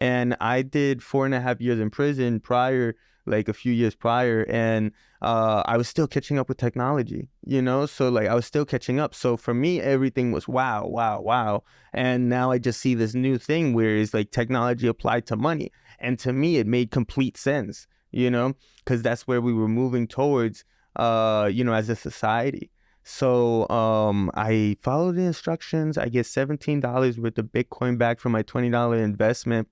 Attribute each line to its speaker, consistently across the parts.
Speaker 1: And I did 4.5 years in prison prior, like a few years prior, and I was still catching up with technology, So like I was still catching up. So for me, everything was wow, wow, wow. And now I just see this new thing where it's like technology applied to money. And to me, it made complete sense, because that's where we were moving towards, as a society. So I followed the instructions. I get $17 worth of Bitcoin back from my $20 investment.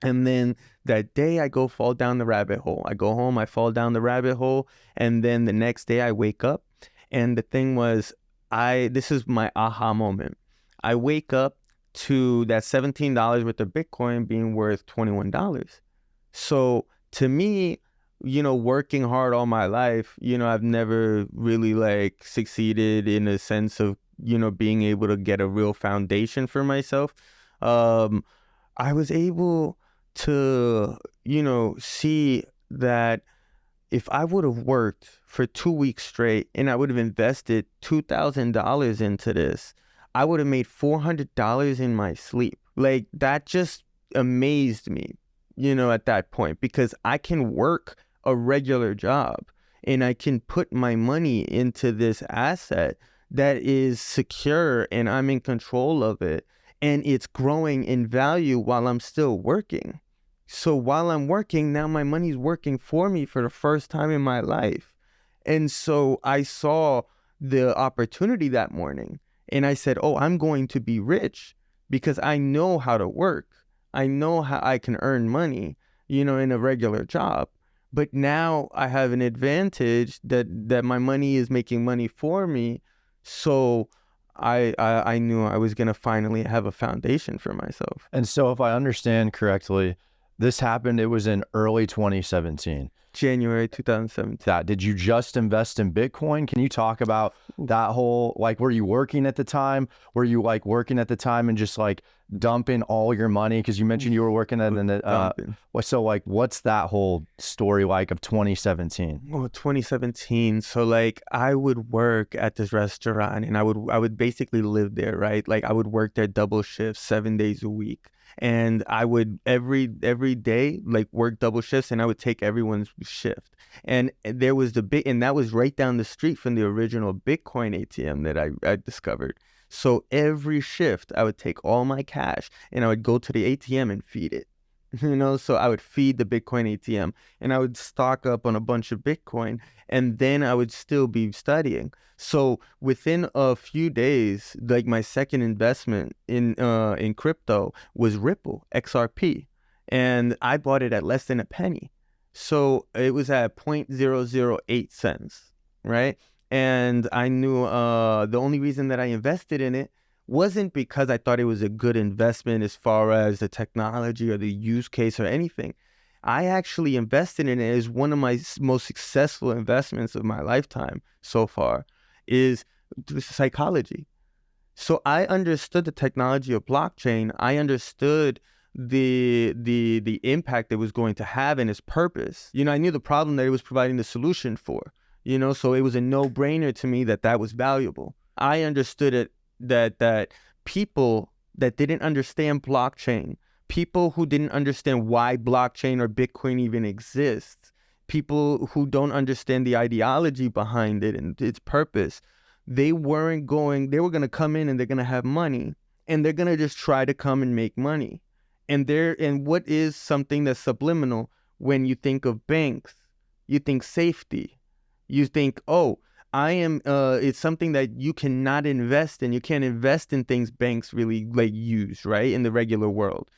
Speaker 1: And then that day I go fall down the rabbit hole. I go home, I fall down the rabbit hole. And then the next day I wake up. And the thing was, this is my aha moment. I wake up to that $17 worth of Bitcoin being worth $21. So to me, working hard all my life, I've never really like succeeded in a sense of, being able to get a real foundation for myself. I was able to, see that if I would have worked for 2 weeks straight and I would have invested $2,000 into this, I would have made $400 in my sleep. Like that just amazed me, at that point, because I can work a regular job and I can put my money into this asset that is secure and I'm in control of it. And it's growing in value while I'm still working. So while I'm working, now my money's working for me for the first time in my life. And so I saw the opportunity that morning and I said, oh, I'm going to be rich because I know how to work. I know how I can earn money, in a regular job. But now I have an advantage that my money is making money for me. So I knew I was going to finally have a foundation for myself.
Speaker 2: And so if I understand correctly, this happened, it was in early 2017.
Speaker 1: January 2017.
Speaker 2: Did you just invest in Bitcoin? Can you talk about that whole, like, were you working at the time? Were you like working at the time and just like dumping all your money? Because you mentioned you were working at so like, what's that whole story like of 2017?
Speaker 1: Oh, 2017. So like I would work at this restaurant and I would basically live there, right? Like I would work there double shifts 7 days a week. And I would every day like work double shifts and I would take everyone's shift. And there was and that was right down the street from the original Bitcoin ATM that I discovered. So every shift I would take all my cash and I would go to the ATM and feed it. So I would feed the Bitcoin ATM and I would stock up on a bunch of Bitcoin and then I would still be studying. So within a few days, like my second investment in crypto was Ripple, XRP, and I bought it at less than a penny. So it was at 0.008 cents, right? And I knew the only reason that I invested in it wasn't because I thought it was a good investment as far as the technology or the use case or anything. I actually invested in it as one of my most successful investments of my lifetime so far is psychology. So I understood the technology of blockchain. I understood the impact it was going to have and its purpose. I knew the problem that it was providing the solution for, so it was a no-brainer to me that was valuable. I understood it that people that didn't understand blockchain, people who didn't understand why blockchain or Bitcoin even exists, people who don't understand the ideology behind it and its purpose, they were going to come in and they're going to have money and they're going to just try to come and make money. And what is something that's subliminal when you think of banks? You think safety. You think, oh, it's something that you cannot invest in. You can't invest in things banks really like use, right? In the regular world.